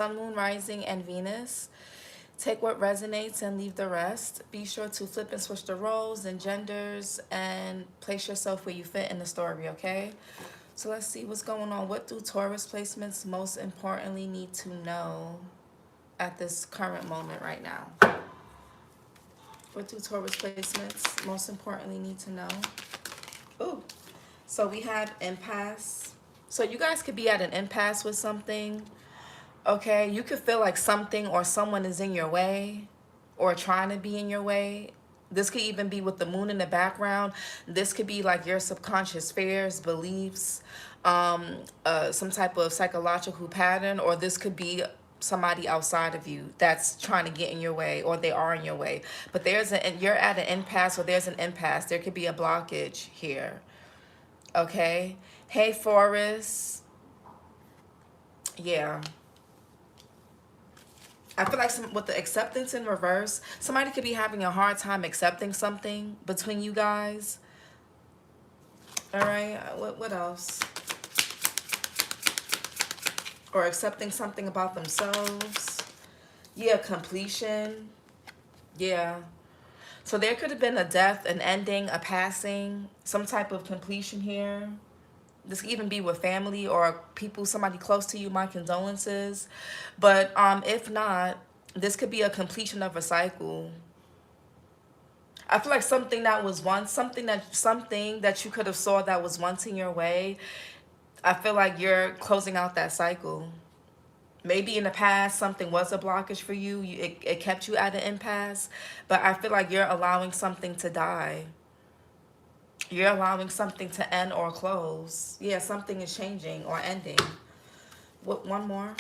Sun, Moon, Rising, and Venus. Take what resonates and leave the rest. Be sure to flip and switch the roles and genders and place yourself where you fit in the story, okay? So let's see what's going on. What do Taurus placements most importantly need to know at this current moment right now? What do Taurus placements most importantly need to know? Ooh, so we have impasse. So you guys could be at an impasse with something. Okay, you could feel like something or someone is in your way or trying to be in your way. This could even be with the moon in the background. This could be like your subconscious fears, beliefs, some type of psychological pattern, or this could be somebody outside of you that's trying to get in your way, or they are in your way. But you're at an impasse, or there's an impasse. There could be a blockage here. Okay. Hey, Forrest. Yeah. I feel like with the acceptance in reverse, somebody could be having a hard time accepting something between you guys. All right, what else? Or accepting something about themselves. Yeah, completion. Yeah. So there could have been a death, an ending, a passing, some type of completion here. This could even be with family or people, somebody close to you. My condolences. But if not, this could be a completion of a cycle. I feel like something that was once, something that you could have saw that was once in your way. I feel like you're closing out that cycle. Maybe in the past something was a blockage for you. It kept you at an impasse. But I feel like you're allowing something to die. You're allowing something to end or close. Yeah, something is changing or ending. What? One more.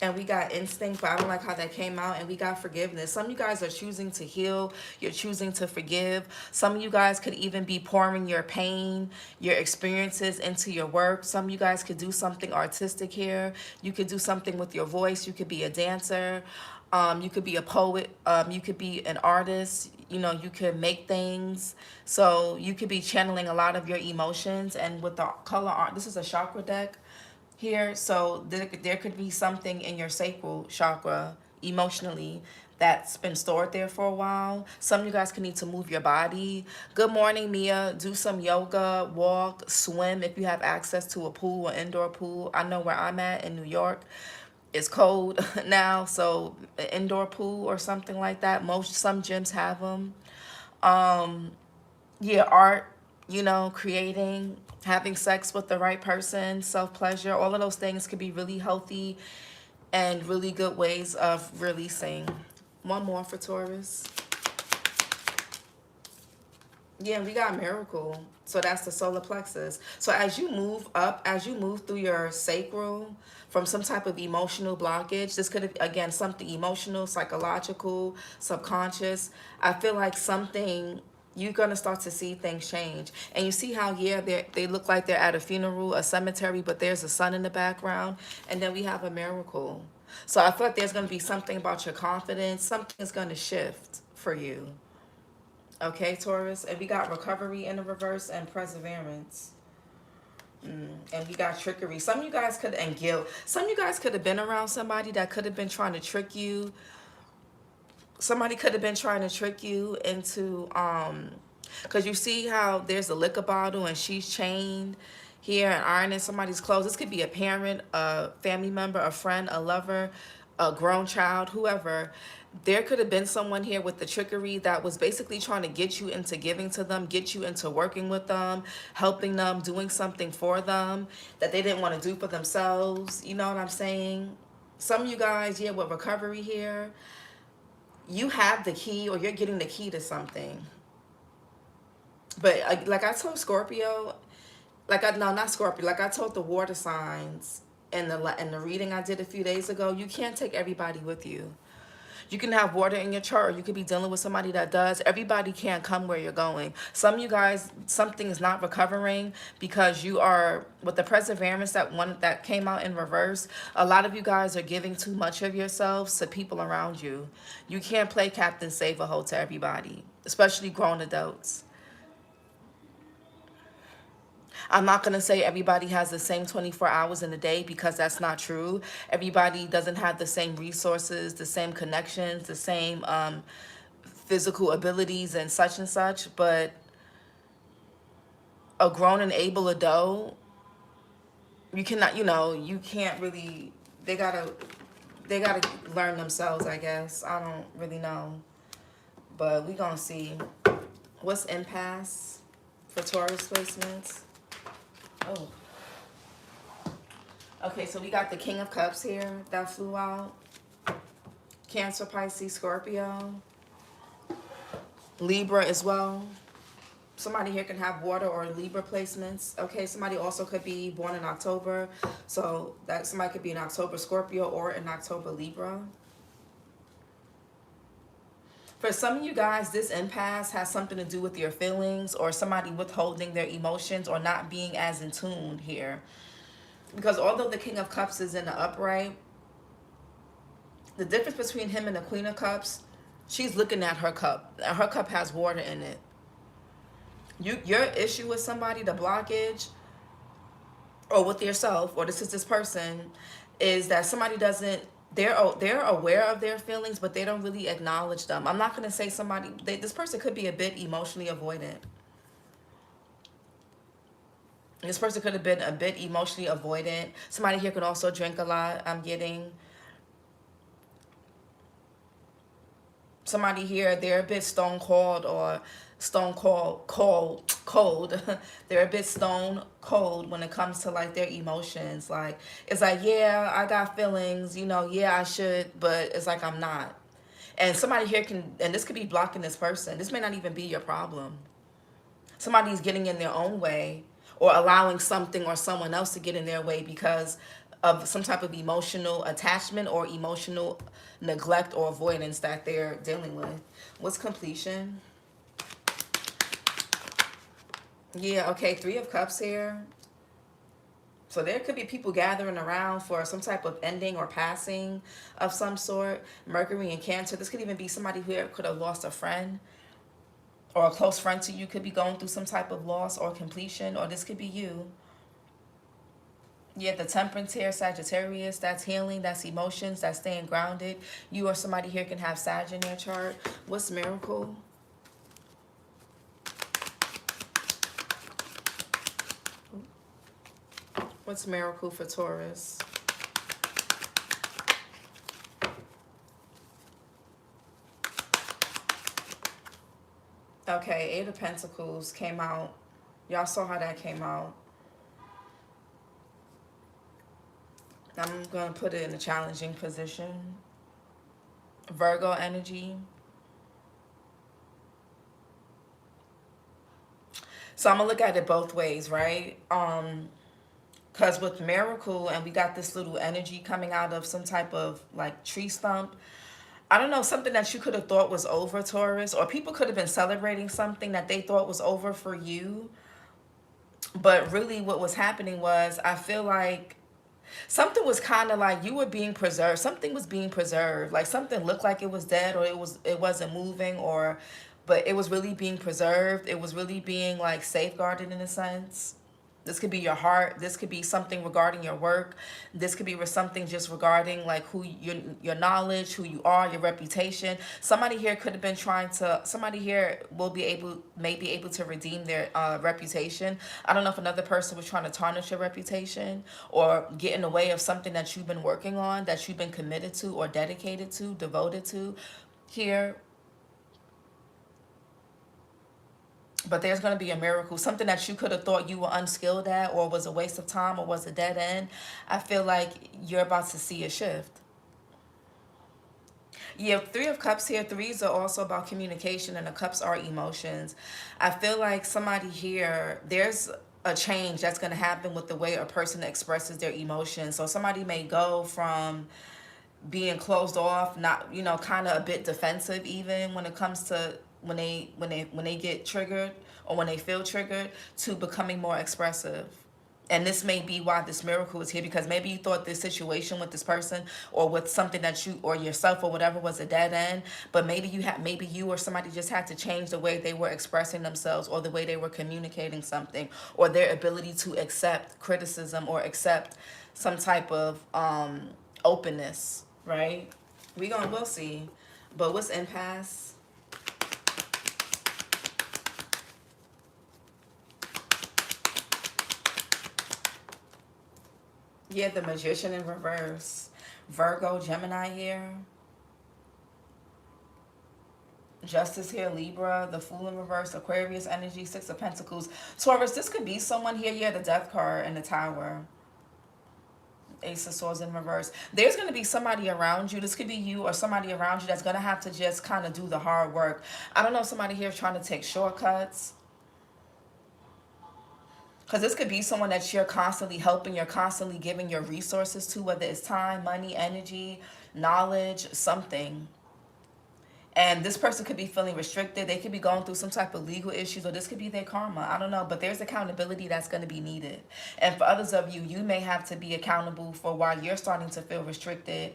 And we got instinct, but I don't like how that came out. And we got forgiveness. Some of you guys are choosing to heal. You're choosing to forgive. Some of you guys could even be pouring your pain, your experiences into your work. Some of you guys could do something artistic here. You could do something with your voice. You could be a dancer. You could be a poet. You could be an artist. You know, you could make things. So you could be channeling a lot of your emotions. And with the color art, this is a chakra deck here. So there could be something in your sacral chakra emotionally that's been stored there for a while. Some of you guys can need to move your body. Good morning, Mia. Do some yoga, walk, swim if you have access to a pool, an indoor pool. I know where I'm at in New York. It's cold now, so an indoor pool or something like that. Some gyms have them. Yeah, art, you know, creating, having sex with the right person, self-pleasure, all of those things could be really healthy and really good ways of releasing. One more for Taurus. Yeah, we got miracle. So that's the solar plexus. So as you move up, as you move through your sacral from some type of emotional blockage, this could have, again, something emotional, psychological, subconscious. I feel like something, you're going to start to see things change. And you see how, yeah, they look like they're at a funeral, a cemetery, but there's a sun in the background. And then we have a miracle. So I feel like there's going to be something about your confidence. Something is going to shift for you. Okay, Taurus. And we got recovery in the reverse and perseverance. And we got trickery. Some of you guys could, and guilt. Some of you guys could have been around somebody that could have been trying to trick you. Somebody could have been trying to trick you into, because you see how there's a liquor bottle and she's chained here and ironing somebody's clothes. This could be a parent, a family member, a friend, a lover, a grown child, whoever. There could have been someone here with the trickery that was basically trying to get you into giving to them, get you into working with them, helping them, doing something for them that they didn't want to do for themselves. You know what I'm saying? Some of you guys, yeah, with recovery here, you have the key or you're getting the key to something. But like I told Scorpio, no, not Scorpio, like I told the water signs in the reading I did a few days ago, you can't take everybody with you. You can have water in your chart, or you could be dealing with somebody that does. Everybody can't come where you're going. Some of you guys, something is not recovering because you are, with the perseverance, that came out in reverse, a lot of you guys are giving too much of yourselves to people around you. You can't play Captain Save-A-Ho to everybody, especially grown adults. I'm not going to say everybody has the same 24 hours in a day, because that's not true. Everybody doesn't have the same resources, the same connections, the same physical abilities and such, but a grown and able adult, you cannot, you can't really, they gotta learn themselves, I guess. I don't really know, but we gonna see. What's impasse for Taurus placements? Oh, okay, so we got the King of Cups here that flew out. Cancer, Pisces, Scorpio, Libra as well. Somebody here can have water or Libra placements. Okay, somebody also could be born in October. So that somebody could be an October Scorpio or an October Libra. For some of you guys, this impasse has something to do with your feelings, or somebody withholding their emotions, or not being as in tune here. Because although the King of Cups is in the upright, the difference between him and the Queen of Cups, she's looking at her cup. Her cup has water in it. Your issue with somebody, the blockage, or with yourself, or this person, is that somebody doesn't, they're aware of their feelings, but they don't really acknowledge them. I'm not going to say this person could be a bit emotionally avoidant. This person could have been a bit emotionally avoidant. Somebody here could also drink a lot, I'm getting. Somebody here, they're a bit stone cold, or cold. They're a bit stone cold when it comes to like their emotions. Like, it's like, yeah, I got feelings, yeah, I should, but it's like I'm not. And somebody here and this could be blocking this person. This may not even be your problem. Somebody's getting in their own way, or allowing something or someone else to get in their way because of some type of emotional attachment or emotional neglect or avoidance that they're dealing with. What's completion? Yeah, okay, Three of Cups here. So there could be people gathering around for some type of ending or passing of some sort. Mercury and Cancer. This could even be somebody who could have lost a friend, or a close friend to you could be going through some type of loss or completion, or this could be you. Yeah, the Temperance here, Sagittarius, that's healing, that's emotions, that's staying grounded. You or somebody here can have Sag in their chart. What's miracle? What's miracle for Taurus? Okay, Eight of Pentacles came out. Y'all saw how that came out. I'm going to put it in a challenging position. Virgo energy. So I'm going to look at it both ways, right? Because with miracle, and we got this little energy coming out of some type of like tree stump. I don't know, something that you could have thought was over, Taurus, or people could have been celebrating something that they thought was over for you. But really what was happening was, I feel like something was kind of like you were being preserved. Something was being preserved. Like something looked like it was dead, or it wasn't moving, but it was really being preserved. It was really being like safeguarded in a sense. This could be your heart. This could be something regarding your work. This could be something just regarding like who your knowledge, who you are, your reputation. Somebody here could have been somebody here may be able to redeem their reputation. I don't know if another person was trying to tarnish your reputation, or get in the way of something that you've been working on, that you've been committed to, or dedicated to, devoted to here. But there's going to be a miracle. Something that you could have thought you were unskilled at, or was a waste of time, or was a dead end. I feel like you're about to see a shift. Yeah, Three of Cups here. Threes are also about communication, and the Cups are emotions. I feel like somebody here, there's a change that's going to happen with the way a person expresses their emotions. So somebody may go from being closed off, not, kind of a bit defensive, even when it comes to when they get triggered, or when they feel triggered, to becoming more expressive. And this may be why this miracle is here, because maybe you thought this situation with this person or with something that you or yourself or whatever was a dead end, but maybe you or somebody just had to change the way they were expressing themselves or the way they were communicating something, or their ability to accept criticism or accept some type of openness, right? We'll see. But what's impasse? Yeah, the Magician in reverse. Virgo, Gemini here. Justice here, Libra, the Fool in reverse, Aquarius energy, Six of Pentacles. Taurus, this could be someone here. Yeah, the Death card and the Tower. Ace of Swords in reverse. There's going to be somebody around you. This could be you or somebody around you that's going to have to just kind of do the hard work. I don't know if somebody here is trying to take shortcuts. Because this could be someone that you're constantly helping, you're constantly giving your resources to, whether it's time, money, energy, knowledge, something. And this person could be feeling restricted. They could be going through some type of legal issues, or this could be their karma. I don't know. But there's accountability that's going to be needed. And for others of you, you may have to be accountable for why you're starting to feel restricted,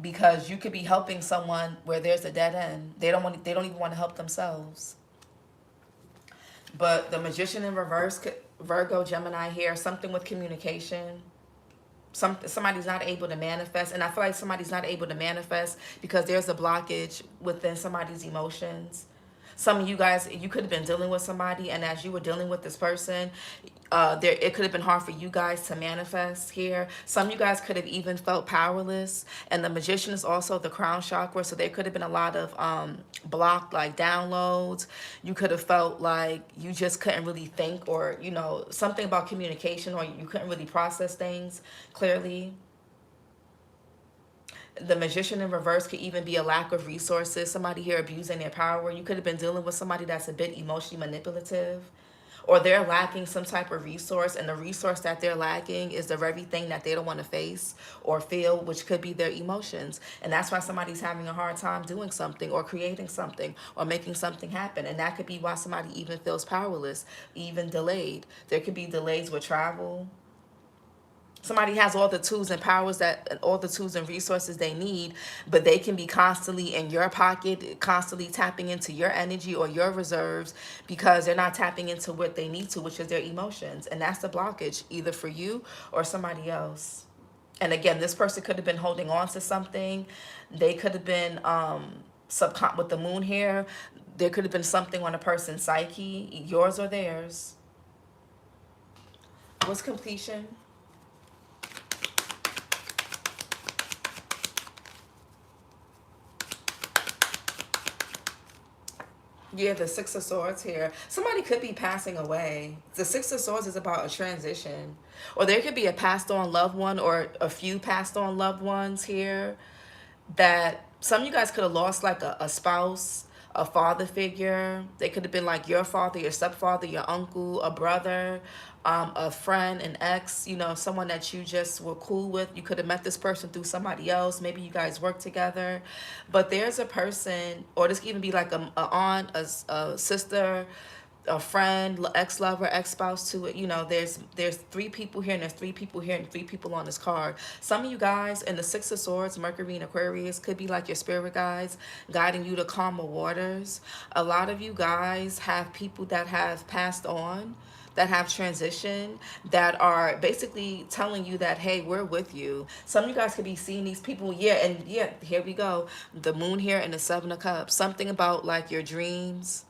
because you could be helping someone where there's a dead end. They don't even want to help themselves. But the Magician in reverse, Virgo, Gemini here, something with communication. Somebody's not able to manifest, and I feel like somebody's not able to manifest because there's a blockage within somebody's emotions. Some of you guys, you could have been dealing with somebody, and as you were dealing with this person, it could have been hard for you guys to manifest here. Some of you guys could have even felt powerless, and the Magician is also the crown chakra, so there could have been a lot of blocked like downloads. You could have felt like you just couldn't really think, or something about communication, or you couldn't really process things clearly. The Magician in reverse could even be a lack of resources. Somebody here abusing their power. You could have been dealing with somebody that's a bit emotionally manipulative, or they're lacking some type of resource, and the resource that they're lacking is the very thing that they don't want to face or feel, which could be their emotions. And that's why somebody's having a hard time doing something or creating something or making something happen. And that could be why somebody even feels powerless, even delayed. There could be delays with travel. Somebody has all the tools and powers, all the tools and resources they need, but they can be constantly in your pocket, constantly tapping into your energy or your reserves, because they're not tapping into what they need to, which is their emotions. And that's the blockage, either for you or somebody else. And again, this person could have been holding on to something. They could have been with the moon here. There could have been something on a person's psyche, yours or theirs. What's completion? Yeah, the Six of Swords here. Somebody could be passing away. The Six of Swords is about a transition. Or there could be a passed on loved one, or a few passed on loved ones here, that some of you guys could have lost like a spouse, a father figure. They could have been like your father, your stepfather, your uncle, a brother, a friend, an ex, someone that you just were cool with. You could have met this person through somebody else. Maybe you guys work together. But there's a person, or this could even be like a aunt, a sister, a friend, ex-lover, ex-spouse to it. There's three people here, and there's three people here, and three people on this card. Some of you guys in the Six of Swords, Mercury and Aquarius, could be like your spirit guides guiding you to calmer waters. A lot of you guys have people that have passed on, that have transitioned, that are basically telling you that, hey, we're with you. Some of you guys could be seeing these people. Yeah, here we go. The moon here and the Seven of Cups. Something about like your dreams.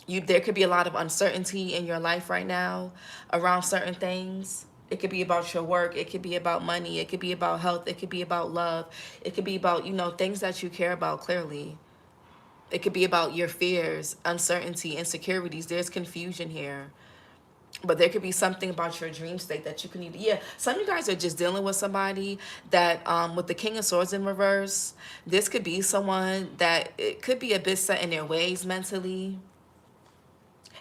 There could be a lot of uncertainty in your life right now around certain things. It could be about your work. It could be about money. It could be about health. It could be about love. It could be about, things that you care about clearly. It could be about your fears, uncertainty, insecurities. There's confusion here. But there could be something about your dream state that you can either, some of you guys are just dealing with somebody that, with the King of Swords in reverse, this could be someone that it could be a bit set in their ways mentally.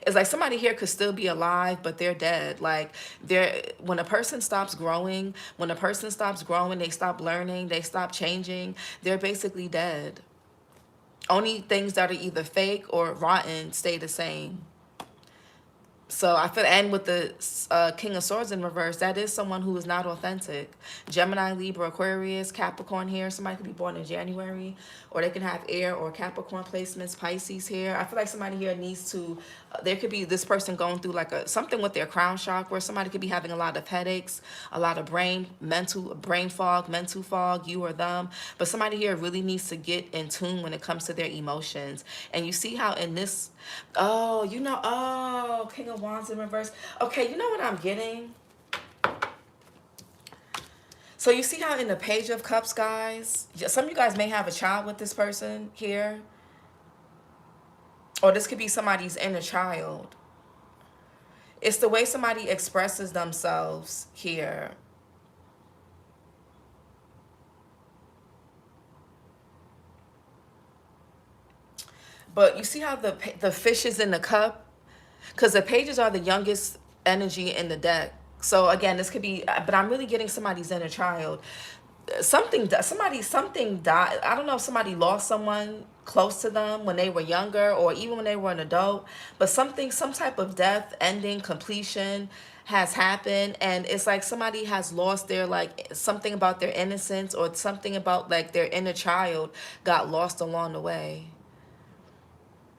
It's like somebody here could still be alive, but they're dead. Like, when a person stops growing, they stop learning, they stop changing, they're basically dead. Only things that are either fake or rotten stay the same. So I feel, and with the King of Swords in reverse, that is someone who is not authentic. Gemini, Libra, Aquarius, Capricorn here. Somebody could be born in January, or they can have air or Capricorn placements, Pisces here. I feel like somebody here needs to, there could be this person going through like something with their crown chakra. Somebody could be having a lot of headaches, a lot of brain fog, mental fog, you or them. But somebody here really needs to get in tune when it comes to their emotions. And you see how in this, oh, King of Wands in reverse. Okay, you know what I'm getting? So you see how in the Page of Cups, guys, some of you guys may have a child with this person here. Or this could be somebody's inner child. It's the way somebody expresses themselves here. But you see how the fish is in the cup? Because the pages are the youngest energy in the deck. So again, this could be, but I'm really getting somebody's inner child. Something died. I don't know if somebody lost someone close to them when they were younger or even when they were an adult, but some type of death, ending, completion has happened, and it's like somebody has lost their, like, something about their innocence, or something about like their inner child got lost along the way.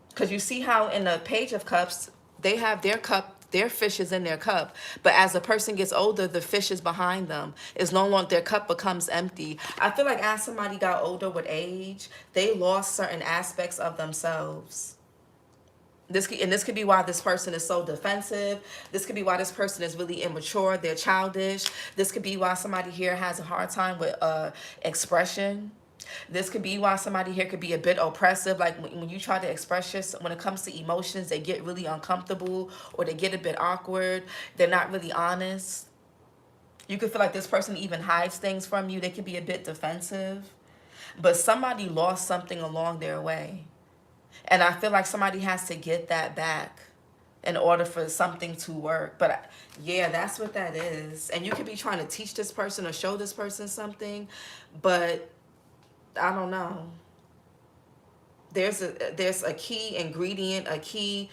Because you see how in the Page of Cups, they have their cup, their fish is in their cup. But as the person gets older, the fish is behind them. It's no longer, their cup becomes empty. I feel like as somebody got older with age, they lost certain aspects of themselves. This could be why this person is so defensive. This could be why this person is really immature. They're childish. This could be why somebody here has a hard time with expression. This could be why somebody here could be a bit oppressive. Like when you try to express yourself, when it comes to emotions, they get really uncomfortable or they get a bit awkward. They're not really honest. You could feel like this person even hides things from you. They could be a bit defensive. But somebody lost something along their way. And I feel like somebody has to get that back in order for something to work. But yeah, that's what that is. And you could be trying to teach this person or show this person something, but I don't know. There's a key ingredient, a key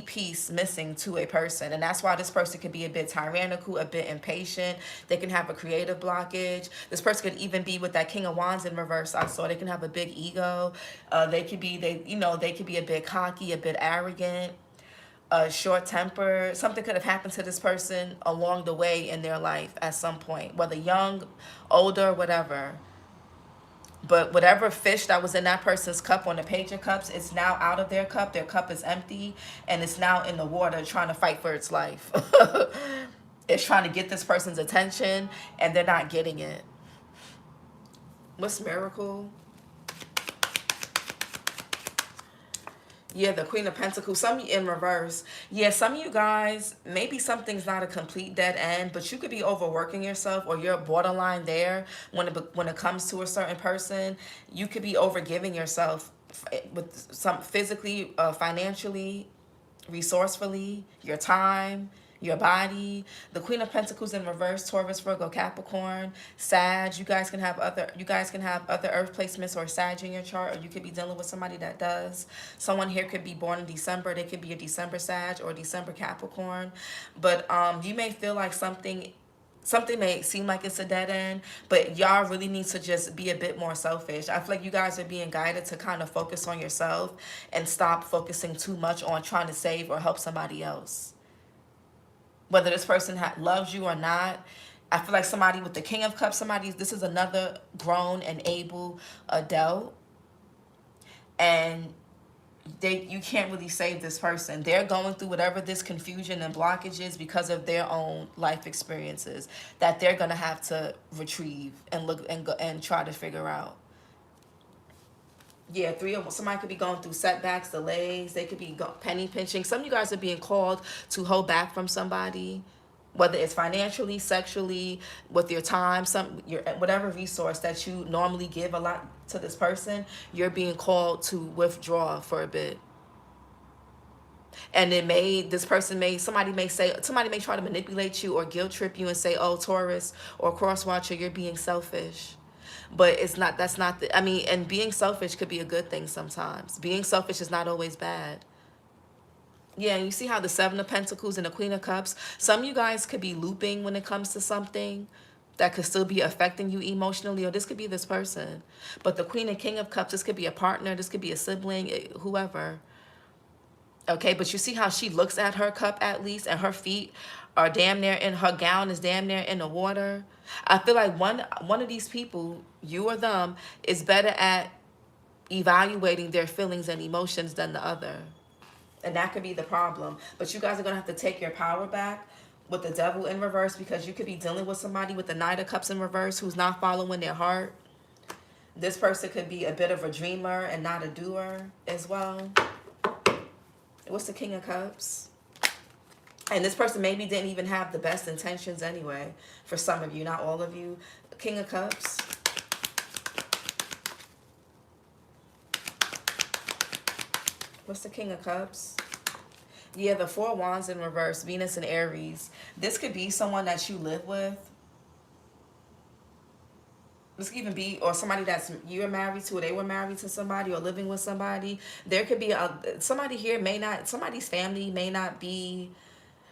piece missing to a person, and that's why this person could be a bit tyrannical, a bit impatient. They can have a creative blockage. This person could even be with that King of Wands in reverse. I saw they can have a big ego. They could be a bit cocky, a bit arrogant, short temper. Something could have happened to this person along the way in their life at some point, whether young, older, whatever. But whatever fish that was in that person's cup on the Page of Cups, it's now out of their cup. Their cup is empty, and it's now in the water trying to fight for its life. It's trying to get this person's attention, and they're not getting it. What's Miracle? Yeah, the Queen of Pentacles, some in reverse. Yeah, some of you guys, maybe something's not a complete dead end, but you could be overworking yourself, or you're borderline there when it comes to a certain person. You could be overgiving yourself with some physically, financially, resourcefully, your time, your body. The Queen of Pentacles in reverse, Taurus, Virgo, Capricorn, Sag. You guys can have other earth placements or Sag in your chart, or you could be dealing with somebody that does. Someone here could be born in December. They could be a December Sag or December Capricorn. But you may feel like something may seem like it's a dead end, but y'all really need to just be a bit more selfish. I feel like you guys are being guided to kind of focus on yourself and stop focusing too much on trying to save or help somebody else. Whether this person loves you or not. I feel like somebody with the King of Cups, this is another grown and able adult. And you can't really save this person. They're going through whatever this confusion and blockage is because of their own life experiences that they're going to have to retrieve and look and try to figure out. Yeah, somebody could be going through setbacks, delays. They could be penny pinching. Some of you guys are being called to hold back from somebody, whether it's financially, sexually, with your time, whatever resource that you normally give a lot to this person, you're being called to withdraw for a bit. And somebody may try to manipulate you or guilt trip you and say, oh, Taurus or cross watcher, you're being selfish. But and being selfish could be a good thing sometimes. Being selfish is not always bad. Yeah, and you see how the Seven of Pentacles and the Queen of Cups, some of you guys could be looping when it comes to something that could still be affecting you emotionally, or this could be this person. But the Queen and King of Cups, this could be a partner, this could be a sibling, whoever. Okay, but you see how she looks at her cup at least, and her feet are damn near in, her gown is damn near in the water. I feel like one of these people, you or them, is better at evaluating their feelings and emotions than the other. And that could be the problem. But you guys are going to have to take your power back with the Devil in reverse, because you could be dealing with somebody with the Knight of Cups in reverse who's not following their heart. This person could be a bit of a dreamer and not a doer as well. What's the King of Cups? And this person maybe didn't even have the best intentions anyway. For some of you, not all of you. King of Cups. What's the King of Cups? Yeah, the Four Wands in reverse. Venus and Aries. This could be someone that you live with. This could even be, or somebody that's you're married to, or they were married to somebody, or living with somebody. There could be somebody here may not, somebody's family may not be,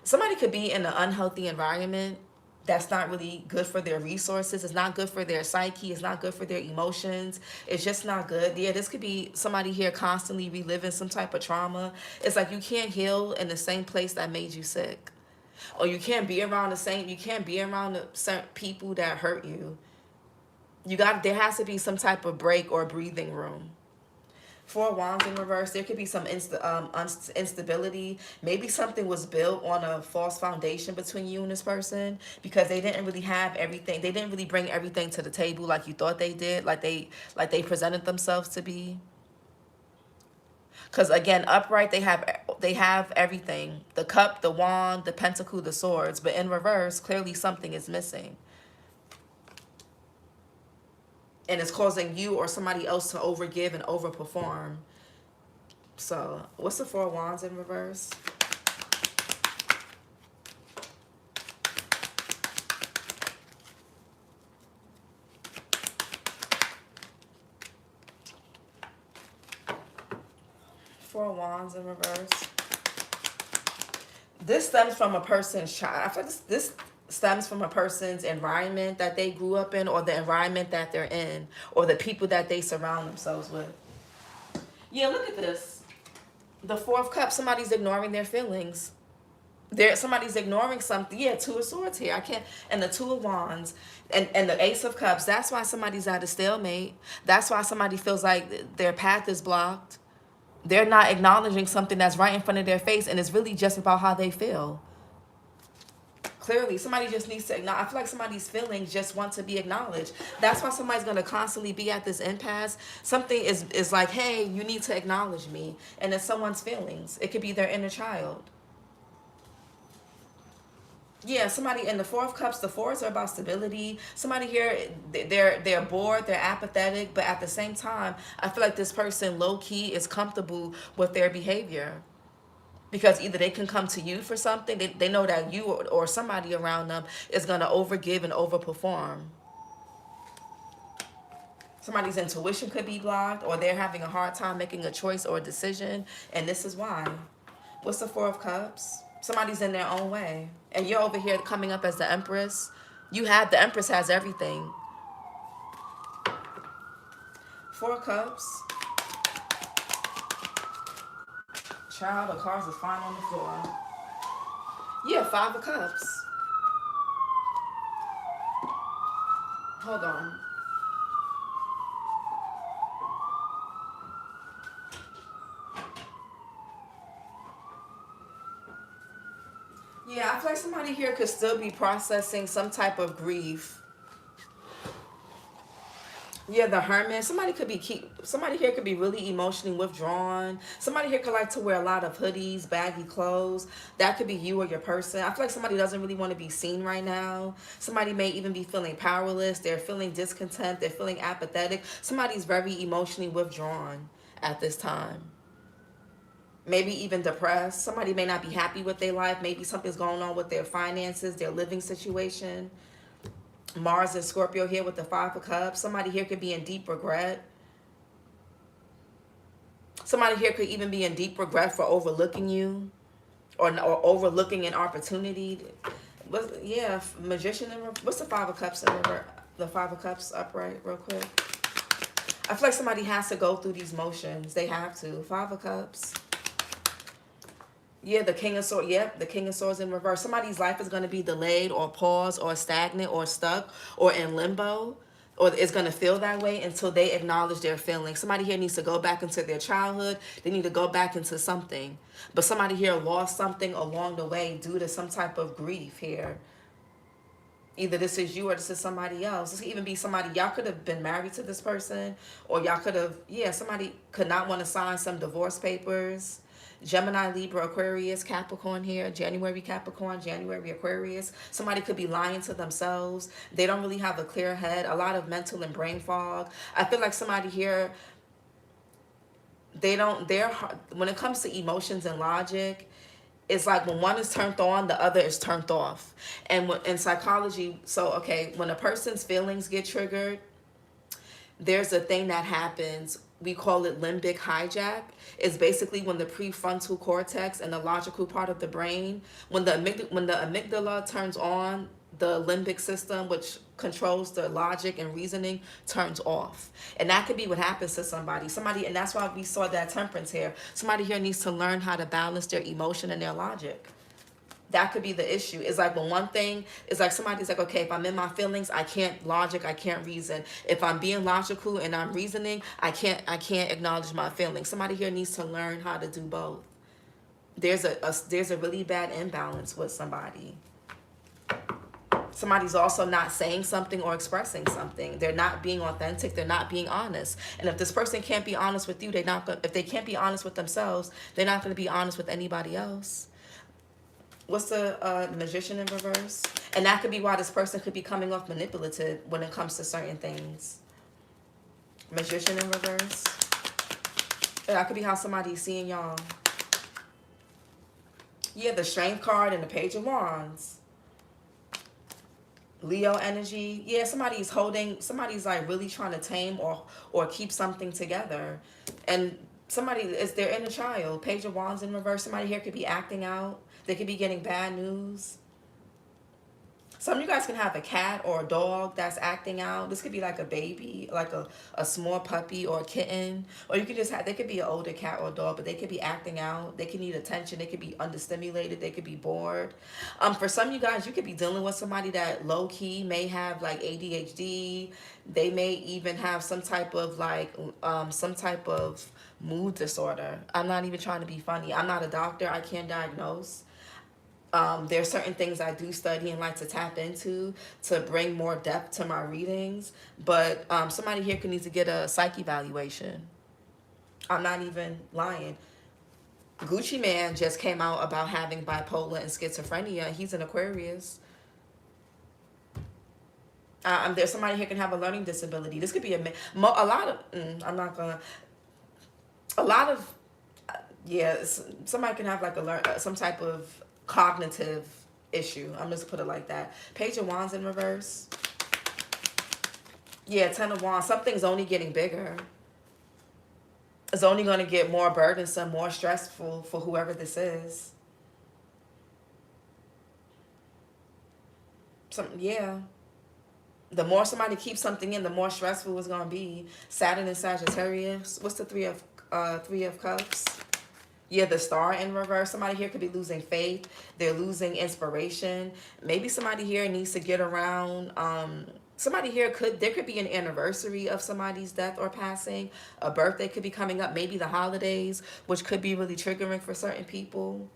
somebody could be in an unhealthy environment that's not really good for their resources. It's not good for their psyche. It's not good for their emotions. It's just not good. Yeah, this could be somebody here constantly reliving some type of trauma. It's like you can't heal in the same place that made you sick. Or you can't be around certain people that hurt you. There has to be some type of break or breathing room. Four Wands in reverse. There could be some instability. Maybe something was built on a false foundation between you and this person, because they didn't really have everything. They didn't really bring everything to the table like you thought they did, like they presented themselves to be. Because again, upright, they have everything. The cup, the wand, the pentacle, the swords. But in reverse, clearly something is missing. And it's causing you or somebody else to overgive and overperform. So, what's the Four Wands in reverse? Four Wands in reverse. This stems from a person's child. I feel like this stems from a person's environment that they grew up in, or the environment that they're in, or the people that they surround themselves with. Yeah, look at this. The Four of Cups, somebody's ignoring their feelings. Somebody's ignoring something. Yeah, Two of Swords here. I can't. And the Two of Wands and the Ace of Cups. That's why somebody's at a stalemate. That's why somebody feels like their path is blocked. They're not acknowledging something that's right in front of their face, and it's really just about how they feel. Clearly, somebody just needs to acknowledge. I feel like somebody's feelings just want to be acknowledged. That's why somebody's going to constantly be at this impasse. Something is like, hey, you need to acknowledge me. And it's someone's feelings. It could be their inner child. Yeah, somebody in the Four of Cups, the fours are about stability. Somebody here, they're bored, they're apathetic, but at the same time, I feel like this person low-key is comfortable with their behavior. Because either they can come to you for something, they know that you or somebody around them is going to overgive and overperform. Somebody's intuition could be blocked, or they're having a hard time making a choice or a decision, and this is why. What's the Four of Cups? Somebody's in their own way, and you're over here coming up as the Empress. The Empress has everything. Four of Cups. Child, the cards are fine on the floor. Yeah, Five of Cups. Hold on. Yeah, I feel like somebody here could still be processing some type of grief. Yeah, the Hermit. Somebody here could be really emotionally withdrawn. Somebody here could like to wear a lot of hoodies, baggy clothes. That could be you or your person. I feel like somebody doesn't really want to be seen right now. Somebody may even be feeling powerless. They're feeling discontent. They're feeling apathetic. Somebody's very emotionally withdrawn at this time. Maybe even depressed. Somebody may not be happy with their life. Maybe something's going on with their finances, their living situation. Mars and Scorpio here with the Five of Cups. Somebody here could be in deep regret. Somebody here could even be in deep regret for overlooking you. or overlooking an opportunity. Yeah, magician in reverse. What's the Five of Cups in reverse? The Five of Cups upright, real quick. I feel like somebody has to go through these motions. They have to. Five of Cups. Yeah, the King of Swords. Yep, the King of Swords in reverse. Somebody's life is going to be delayed or paused or stagnant or stuck or in limbo, or is going to feel that way until they acknowledge their feelings. Somebody here needs to go back into their childhood. They need to go back into something. But somebody here lost something along the way due to some type of grief here. Either this is you or this is somebody else. This could even be somebody, y'all could have been married to this person, or y'all could have, yeah, somebody could not want to sign some divorce papers. Gemini, Libra, Aquarius, Capricorn here. January Capricorn, January Aquarius. Somebody could be lying to themselves. They don't really have a clear head. A lot of mental and brain fog. I feel like somebody here, when it comes to emotions and logic, it's like when one is turned on, the other is turned off. And in psychology, so, okay, when a person's feelings get triggered, there's a thing that happens. We call it limbic hijack. It's basically when the prefrontal cortex and the logical part of the brain, when the amygdala turns on, the limbic system, which controls the logic and reasoning, turns off. And that could be what happens to somebody. And that's why we saw that temperance here. Somebody here needs to learn how to balance their emotion and their logic. That could be the issue. It's like when one thing is like somebody's like, okay, if I'm in my feelings, I can't logic, I can't reason. If I'm being logical and I'm reasoning, I can't acknowledge my feelings. Somebody here needs to learn how to do both. There's a really bad imbalance with somebody. Somebody's also not saying something or expressing something. They're not being authentic. They're not being honest. And if this person can't be honest with you, if they can't be honest with themselves, they're not going to be honest with anybody else. What's the Magician in reverse? And that could be why this person could be coming off manipulative when it comes to certain things. Magician in reverse. That could be how somebody's seeing y'all. Yeah, the Strength card and the Page of Wands. Leo energy. Yeah, somebody's like really trying to tame or keep something together. And somebody is their inner child. Page of Wands in reverse. Somebody here could be acting out. They could be getting bad news. Some of you guys can have a cat or a dog that's acting out. This could be like a baby, like a small puppy or a kitten. Or you could just have, they could be an older cat or dog, but they could be acting out. They could need attention. They could be understimulated. They could be bored. For some of you guys, you could be dealing with somebody that low-key may have like ADHD. They may even have some type of mood disorder. I'm not even trying to be funny. I'm not a doctor. I can't diagnose. There are certain things I do study and like to tap into to bring more depth to my readings. But somebody here could need to get a psych evaluation. I'm not even lying. Gucci Man just came out about having bipolar and schizophrenia. He's an Aquarius. There's somebody here can have a learning disability. This could be somebody can have like some type of cognitive issue. I'm just put it like that. Page of Wands in reverse. Yeah, Ten of Wands. Something's only getting bigger. It's only going to get more burdensome, more stressful for whoever this is. Yeah. The more somebody keeps something in, the more stressful it's going to be. Saturn and Sagittarius. What's the Three of Cups? Yeah, the Star in reverse. Somebody here could be losing faith. They're losing inspiration. Maybe somebody here needs to get around. Somebody here there could be an anniversary of somebody's death or passing. A birthday could be coming up. Maybe the holidays, which could be really triggering for certain people.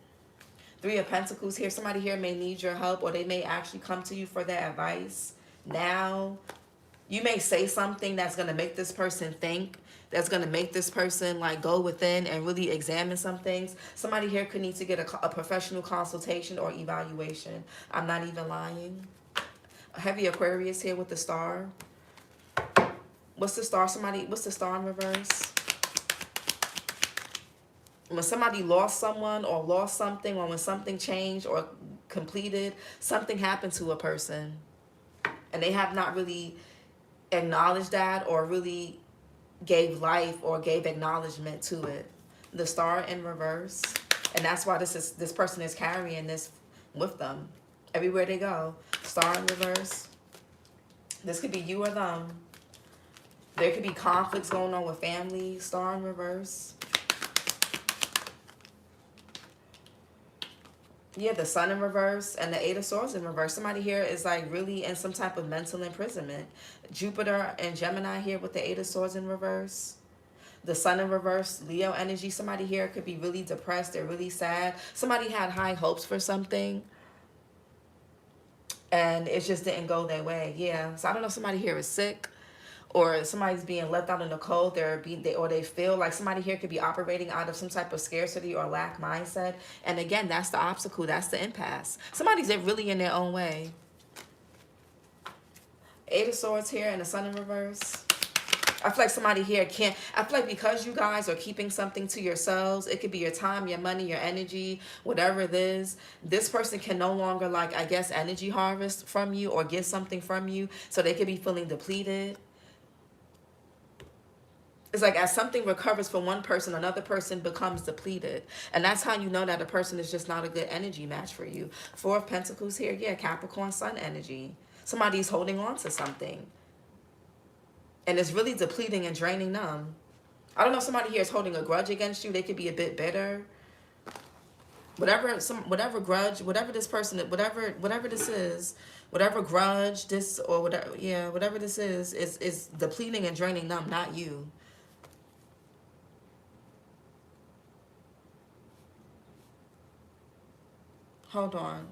Three of Pentacles here. Somebody here may need your help, or they may actually come to you for their advice. Now, you may say something that's going to make this person think. That's going to make this person like go within and really examine some things. Somebody here could need to get a professional consultation or evaluation. I'm not even lying. A heavy Aquarius here with the Star. What's the Star? What's the Star in reverse? When somebody lost someone or lost something, or when something changed or completed, something happened to a person. And they have not really acknowledged that or really gave life or gave acknowledgement to it. The Star in reverse. And that's why this person is carrying this with them everywhere they go. Star in reverse. This could be you or them. There could be conflicts going on with family. Star in reverse. Yeah, the Sun in reverse and the Eight of Swords in reverse. Somebody here is like really in some type of mental imprisonment. Jupiter and Gemini here with the Eight of Swords in reverse. The Sun in reverse, Leo energy. Somebody here could be really depressed. They're really sad. Somebody had high hopes for something, and it just didn't go their way. Yeah. So I don't know if somebody here is sick, or somebody's being left out in the cold. They feel like somebody here could be operating out of some type of scarcity or lack mindset. And again, that's the obstacle. That's the impasse. Somebody's really in their own way. Eight of Swords here and the Sun in reverse. I feel like somebody here can't. I feel like because you guys are keeping something to yourselves, it could be your time, your money, your energy, whatever it is. This person can no longer, like, I guess, energy harvest from you or get something from you. So they could be feeling depleted. It's like as something recovers from one person, another person becomes depleted. And that's how you know that a person is just not a good energy match for you. Four of Pentacles here. Yeah, Capricorn Sun energy. Somebody's holding on to something. And it's really depleting and draining them. I don't know if somebody here is holding a grudge against you. They could be a bit bitter. Whatever grudge, whatever this person, whatever this is, whatever grudge, this or whatever, yeah, whatever this is depleting and draining them, not you. Hold on.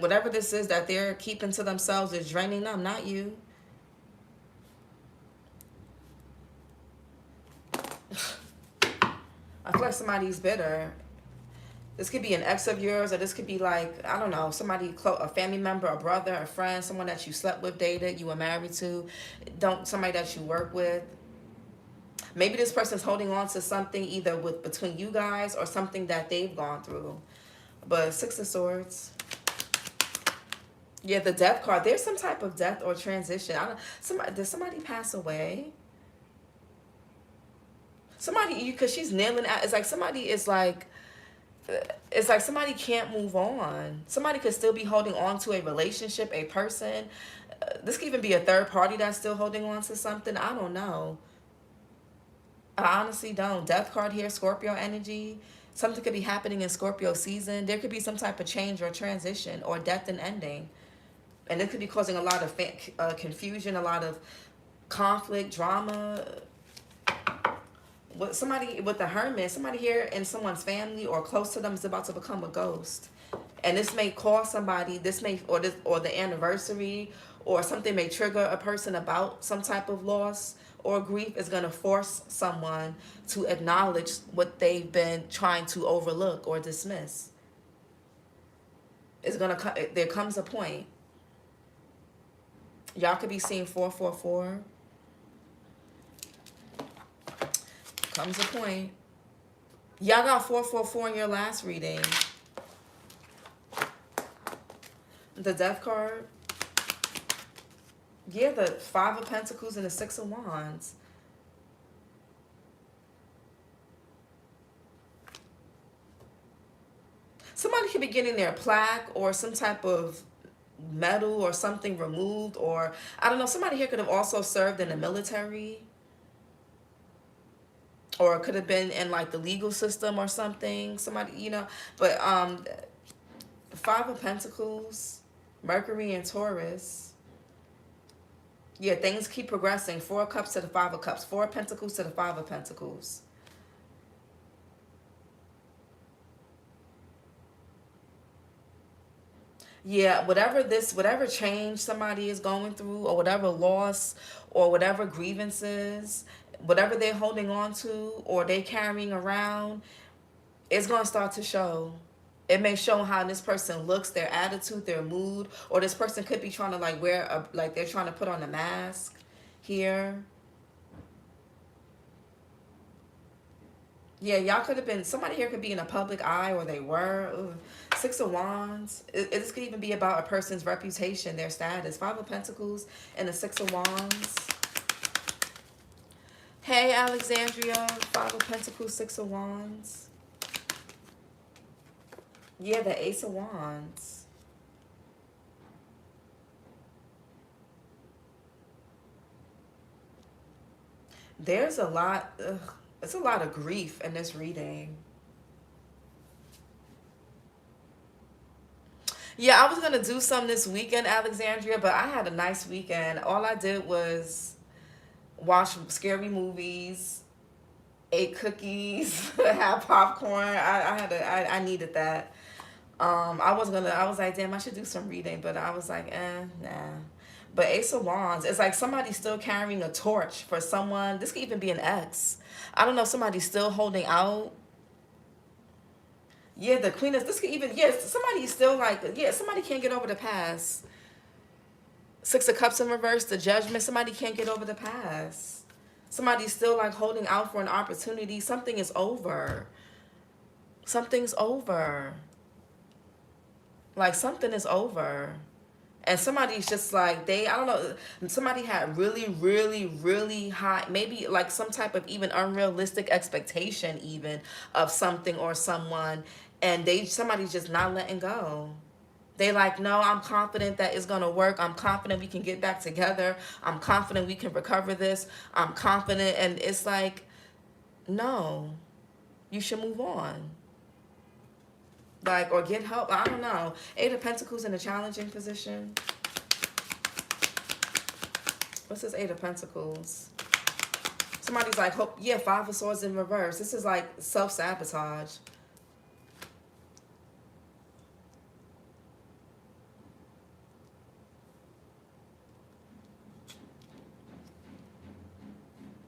Whatever this is that they're keeping to themselves is draining them, not you. I feel like somebody's bitter. This could be an ex of yours, or this could be like, I don't know, somebody, a family member, a brother, a friend, someone that you slept with, dated, you were married to, somebody that you work with. Maybe this person's holding on to something either between you guys or something that they've gone through. But Six of Swords. Yeah, the Death card. There's some type of death or transition. Did somebody pass away? Somebody, because she's nailing out. It's like somebody is like, it's like somebody can't move on. Somebody could still be holding on to a relationship, a person. This could even be a third party that's still holding on to something. I don't know. I honestly don't. Death card here, Scorpio energy. Something could be happening in Scorpio season. There could be some type of change or transition or death and ending. And it could be causing a lot of confusion, a lot of conflict, drama. Somebody with the Hermit, somebody here in someone's family or close to them is about to become a ghost. And this may cause somebody, or the anniversary or something may trigger a person about some type of loss or grief is going to force someone to acknowledge what they've been trying to overlook or dismiss. There comes a point. Y'all could be seeing 444. Comes a point. Y'all got 444 in your last reading. The Death card. Yeah, the Five of Pentacles and the Six of Wands. Somebody could be getting their plaque or some type of medal or something removed, or I don't know, somebody here could have also served in the military, or it could have been in like the legal system or something. Somebody, you know, but Five of Pentacles, Mercury and Taurus. Yeah, things keep progressing. Four of Cups to the Five of Cups. Four of Pentacles to the Five of Pentacles. Yeah, whatever change somebody is going through, or whatever loss, or whatever grievances, whatever they're holding on to, or they carrying around, it's going to start to show. It may show how this person looks, their attitude, their mood, or this person could be trying to like like they're trying to put on a mask here. Yeah, y'all could have been, somebody here could be in a public eye, or they were. Ooh. Six of Wands. This could even be about a person's reputation, their status. Five of Pentacles and the Six of Wands. Hey, Alexandria. Five of Pentacles, Six of Wands. Yeah, the Ace of Wands. There's a lot, it's a lot of grief in this reading. Yeah, I was going to do some this weekend, Alexandria, but I had a nice weekend. All I did was watch scary movies, ate cookies, have popcorn. I needed that. I was like, damn, I should do some reading, but I was like, nah. But Ace of Wands, it's like somebody's still carrying a torch for someone. This could even be an ex. I don't know, somebody's still holding out. Yeah, the Queen is, this could even, yes, somebody's still like, yeah, somebody can't get over the past. Six of Cups in reverse, the Judgment, somebody can't get over the past. Somebody's still like holding out for an opportunity. Something is over. Something's over. Like something is over. And somebody's just like, I don't know, somebody had really high, maybe like some type of even unrealistic expectation even of something or someone. And somebody's just not letting go. They like, no, I'm confident that it's going to work. I'm confident we can get back together. I'm confident we can recover this. I'm confident. And it's like, no, you should move on. Like, or get help. I don't know. Eight of Pentacles in a challenging position. What's this Eight of Pentacles? Somebody's like, hope, yeah, Five of Swords in reverse. This is like self-sabotage.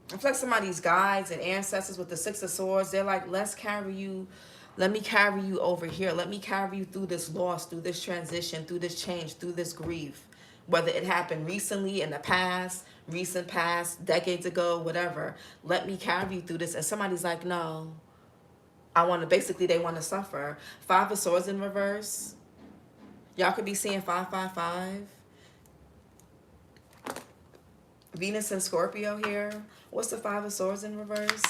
I feel like somebody's guides and ancestors with the Six of Swords, they're like, let me carry you over here. Let me carry you through this loss, through this transition, through this change, through this grief. Whether it happened recently, in the past, recent past, decades ago, whatever. Let me carry you through this. And somebody's like, no, basically they want to suffer. Five of Swords in reverse. Y'all could be seeing 555. Venus and Scorpio here. What's the Five of Swords in reverse?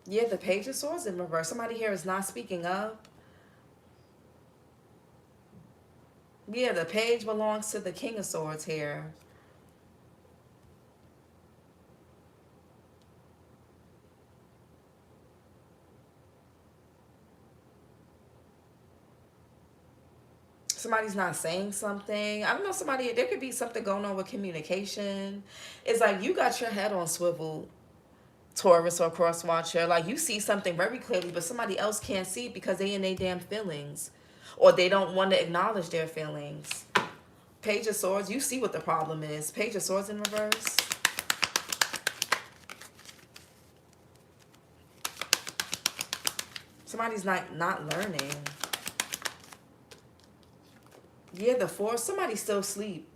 Yeah, the Page of Swords in reverse. Somebody here is not speaking up. Yeah, the Page belongs to the King of Swords here. Somebody's not saying something. I don't know, there could be something going on with communication. It's like you got your head on swivel, Taurus or cross watcher. Like you see something very clearly, but somebody else can't see it because they in their damn feelings. Or they don't want to acknowledge their feelings. Page of Swords, you see what the problem is. Page of Swords in reverse. Somebody's not learning. Yeah, the Four, somebody still asleep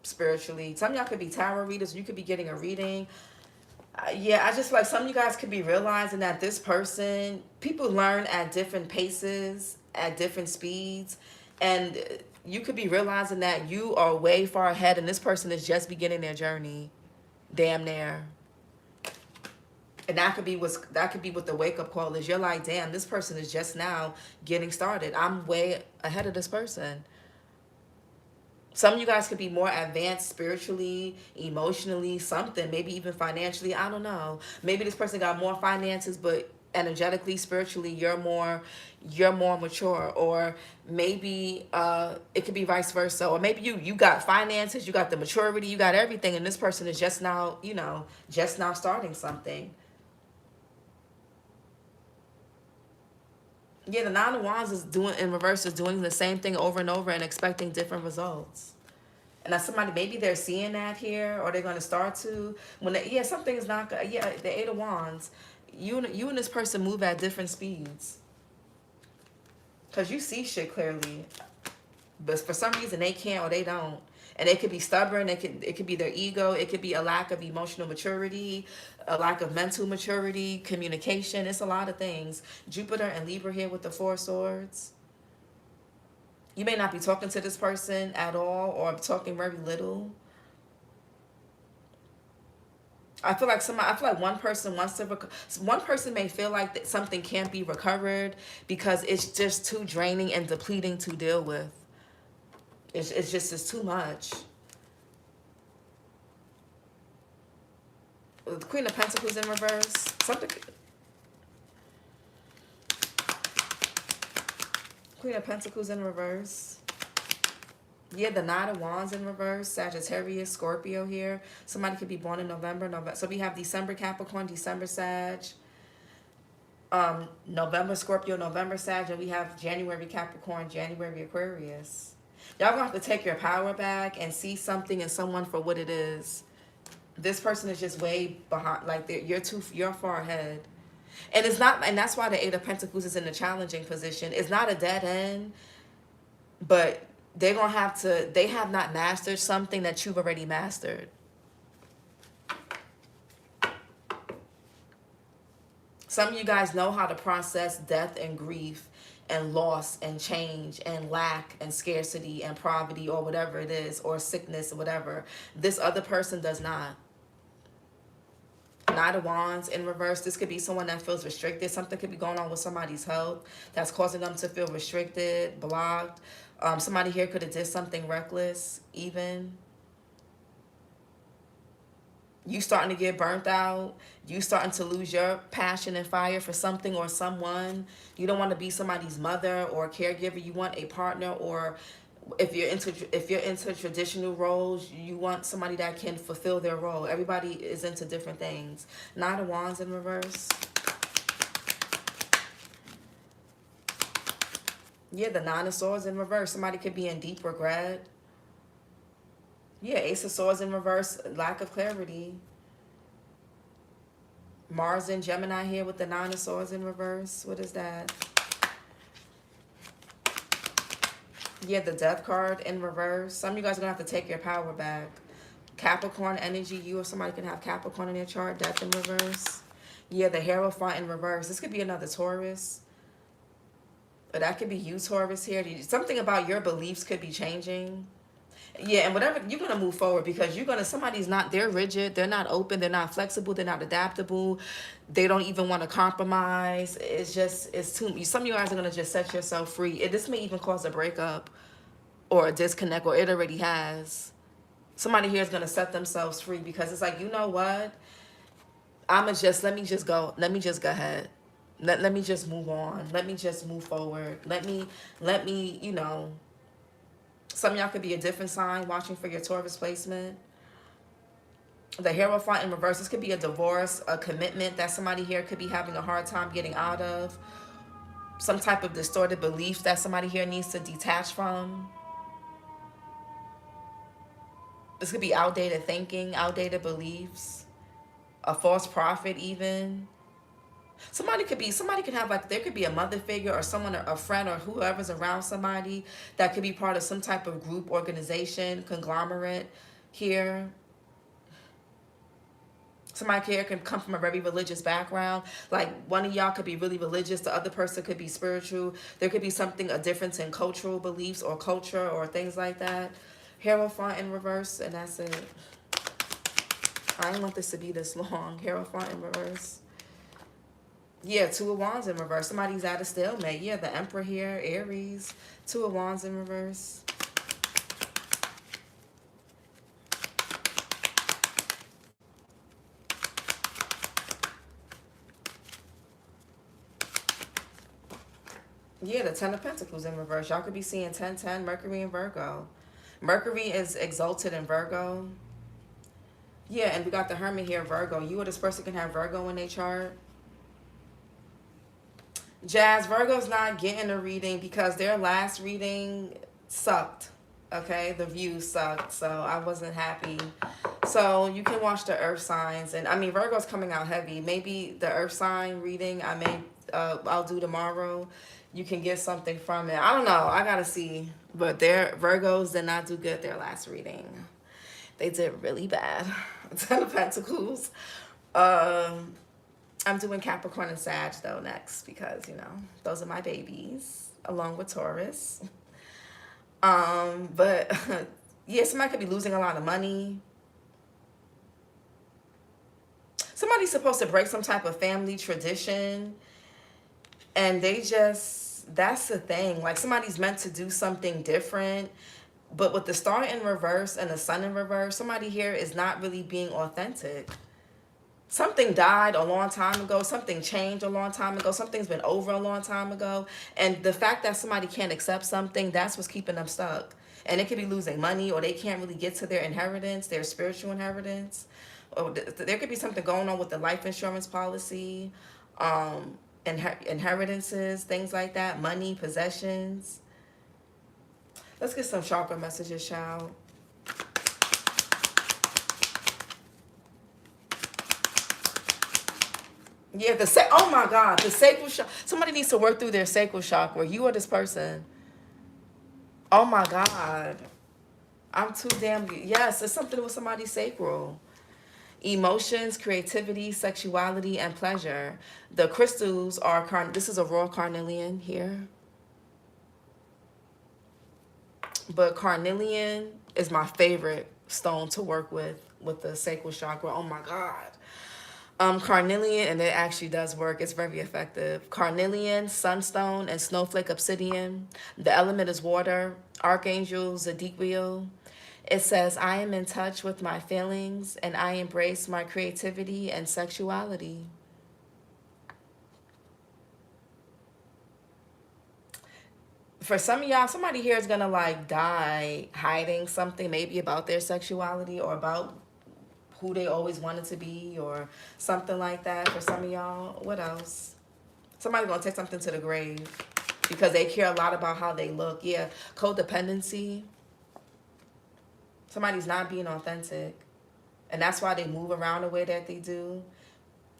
spiritually. Some of y'all could be tarot readers. You could be getting a reading. Yeah, I just like some of you guys could be realizing that this person, people learn at different paces, at different speeds. And you could be realizing that you are way far ahead and this person is just beginning their journey. Damn near. And that could be what the wake-up call is. You're like, damn, this person is just now getting started. I'm way ahead of this person. Some of you guys could be more advanced spiritually, emotionally, something, maybe even financially. I don't know. Maybe this person got more finances, but energetically, spiritually, you're more mature. Or maybe it could be vice versa. Or maybe you got finances, you got the maturity, you got everything, and this person is just now, just now starting something. Yeah, the Nine of Wands is in reverse, is doing the same thing over and over and expecting different results. And that's somebody, maybe they're seeing that here, or they're going to start to. Something is not good. Yeah, the Eight of Wands, you and this person move at different speeds. Because you see shit clearly. But for some reason, they can't or they don't. And they could be stubborn. It could be their ego. It could be a lack of emotional maturity, a lack of mental maturity, communication. It's a lot of things. Jupiter and Libra here with the Four of Swords. You may not be talking to this person at all or talking very little. I feel like one person wants to, one person may feel like that something can't be recovered because it's just too draining and depleting to deal with. It's too much. The Queen of Pentacles in reverse. Something. Queen of Pentacles in reverse. Yeah, the Knight of Wands in reverse. Sagittarius, Scorpio here. Somebody could be born in November. So we have December Capricorn, December Sag. November Scorpio, November Sag. And we have January Capricorn, January Aquarius. Y'all gonna have to take your power back and see something in someone for what it is. This person is just way behind. Like you're far ahead. And it's not, and that's why the Eight of Pentacles is in a challenging position. It's not a dead end, but they're going to have to, they have not mastered something that you've already mastered. Some of you guys know how to process death and grief and loss and change and lack and scarcity and poverty or whatever it is, or sickness or whatever. This other person does not. Knight of Wands in reverse. This could be someone that feels restricted. Something could be going on with somebody's health that's causing them to feel restricted, blocked. Somebody here could have did something reckless even. You starting to get burnt out. You starting to lose your passion and fire for something or someone. You don't want to be somebody's mother or caregiver. You want a partner, or if you're into traditional roles, you want somebody that can fulfill their role. Everybody is into different things. Knight of Wands in reverse. Yeah, the Nine of Swords in reverse. Somebody could be in deep regret. Yeah, Ace of Swords in reverse. Lack of clarity. Mars and Gemini here with the Nine of Swords in reverse. What is that? Yeah, the Death card in reverse. Some of you guys are going to have to take your power back. Capricorn energy. You or somebody can have Capricorn in their chart. Death in reverse. Yeah, the Hierophant in reverse. This could be another Taurus. Or that could be you, Taurus, here. Something about your beliefs could be changing. Yeah, and whatever, you're going to move forward because somebody's not, they're rigid, they're not open, they're not flexible, they're not adaptable, they don't even want to compromise. It's too, some of you guys are going to just set yourself free. This may even cause a breakup or a disconnect, or it already has. Somebody here is going to set themselves free because it's like, you know what? let me just go ahead. Let me just move on. Let me just move forward. Let me, you know, some of y'all could be a different sign watching for your Taurus placement. The Hierophant in reverse. This could be a divorce, a commitment that somebody here could be having a hard time getting out of. Some type of distorted beliefs that somebody here needs to detach from. This could be outdated thinking, outdated beliefs, a false prophet even. Somebody could have, like, there could be a mother figure or someone, a friend or whoever's around somebody that could be part of some type of group, organization, conglomerate here. Somebody here can come from a very religious background. Like, one of y'all could be really religious. The other person could be spiritual. There could be a difference in cultural beliefs or culture or things like that. Hierophant in reverse, and that's it. I don't want this to be this long. Hierophant in reverse. Yeah, Two of Wands in reverse. Somebody's at a stalemate. Yeah, the Emperor here, Aries. Two of Wands in reverse. Yeah, the Ten of Pentacles in reverse. Y'all could be seeing 10-10, Mercury and Virgo. Mercury is exalted in Virgo. Yeah, and we got the Hermit here, Virgo. You or this person can have Virgo in their chart. Jazz, Virgo's not getting a reading because their last reading sucked. Okay, the view sucked, so I wasn't happy. So you can watch the earth signs, and I mean, Virgo's coming out heavy. Maybe the earth sign reading I'll do tomorrow. You can get something from it. I don't know. I gotta see. But their Virgos did not do good their last reading. They did really bad. Ten of Pentacles. I'm doing Capricorn and Sag though next because, you know, those are my babies along with Taurus. But yeah, somebody could be losing a lot of money. Somebody's supposed to break some type of family tradition, and they just, that's the thing. Like, somebody's meant to do something different, but with the star in reverse and the sun in reverse, somebody here is not really being authentic. Something died a long time ago. Something changed a long time ago. Something's been over a long time ago. And the fact that somebody can't accept something, that's what's keeping them stuck. And it could be losing money, or they can't really get to their inheritance, their spiritual inheritance. Or there could be something going on with the life insurance policy, inheritances, things like that, money, possessions. Let's get some chakra messages, child. Yeah, oh my God, the sacral chakra. Somebody needs to work through their sacral chakra. You or this person. Oh my God. I'm too damn, yes, it's something with somebody's sacral. Emotions, creativity, sexuality, and pleasure. The crystals are, this is a raw carnelian here. But carnelian is my favorite stone to work with the sacral chakra. Oh my God. Carnelian, and it actually does work. It's very effective. Carnelian, sunstone, and snowflake obsidian. The element is water. Archangel Zedekiel. It says, I am in touch with my feelings, and I embrace my creativity and sexuality. For some of y'all, somebody here is going to like die hiding something, maybe about their sexuality or about who they always wanted to be or something like that. For some of y'all, what else? Somebody's going to take something to the grave because they care a lot about how they look. Yeah, codependency. Somebody's not being authentic. And that's why they move around the way that they do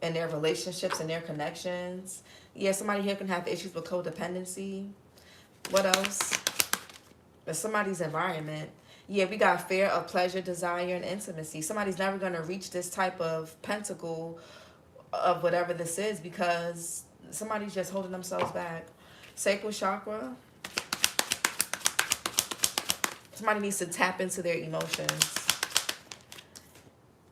in their relationships and their connections. Yeah, somebody here can have issues with codependency. What else? It's somebody's environment. Yeah, we got fear of pleasure, desire, and intimacy. Somebody's never going to reach this type of pentacle of whatever this is because somebody's just holding themselves back. Sacral chakra. Somebody needs to tap into their emotions.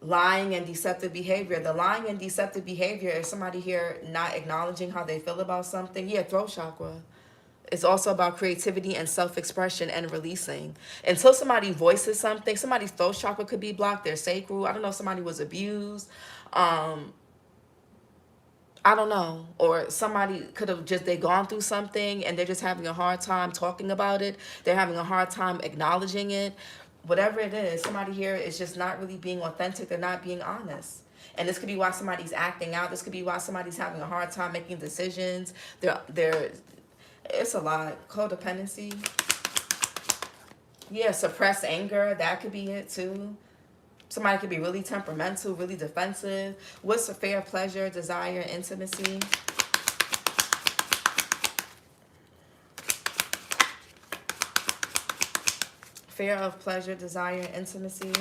Lying and deceptive behavior. The lying and deceptive behavior is somebody here not acknowledging how they feel about something. Yeah, throat chakra. It's also about creativity and self-expression and releasing. Until somebody voices something, somebody's throat chakra could be blocked, their sacral. I don't know if somebody was abused. I don't know. Or somebody could have just, they gone through something and they're just having a hard time talking about it. They're having a hard time acknowledging it. Whatever it is, somebody here is just not really being authentic. They're not being honest. And this could be why somebody's acting out. This could be why somebody's having a hard time making decisions. It's a lot. Codependency. Yeah, suppressed anger. That could be it too. Somebody could be really temperamental, really defensive. What's the fear, pleasure, desire, intimacy? Fear of pleasure, desire, intimacy.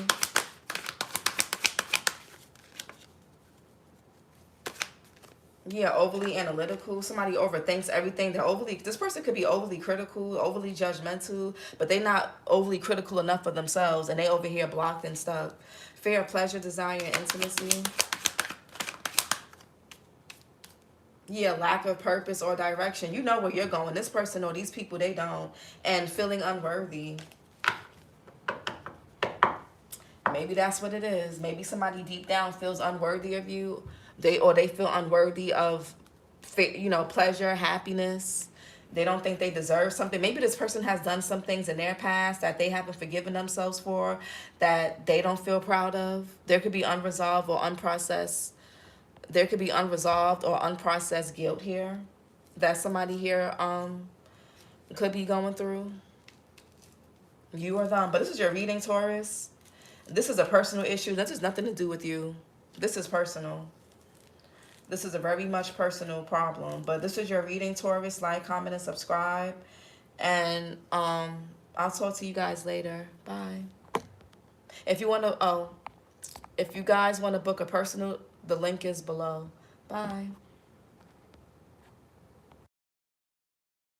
Yeah, overly analytical. Somebody overthinks everything. This person could be overly critical, overly judgmental, but they're not overly critical enough for themselves, and they over here blocked and stuck. Fear, pleasure, desire, intimacy. Yeah, lack of purpose or direction. You know where you're going. This person or these people, they don't. And feeling unworthy. Maybe that's what it is. Maybe somebody deep down feels unworthy of you. They feel unworthy of, pleasure, happiness. They don't think they deserve something. Maybe this person has done some things in their past that they haven't forgiven themselves for, that they don't feel proud of. There could be unresolved or unprocessed. There could be unresolved or unprocessed guilt here that somebody here could be going through. You or them. But this is your reading, Taurus. This is a personal issue. This has nothing to do with you. This is personal. This is a very much personal problem. But this is your reading, Taurus. Like, comment, and subscribe. And I'll talk to you guys later. Bye. If you want to, if you guys want to book a personal, the link is below. Bye.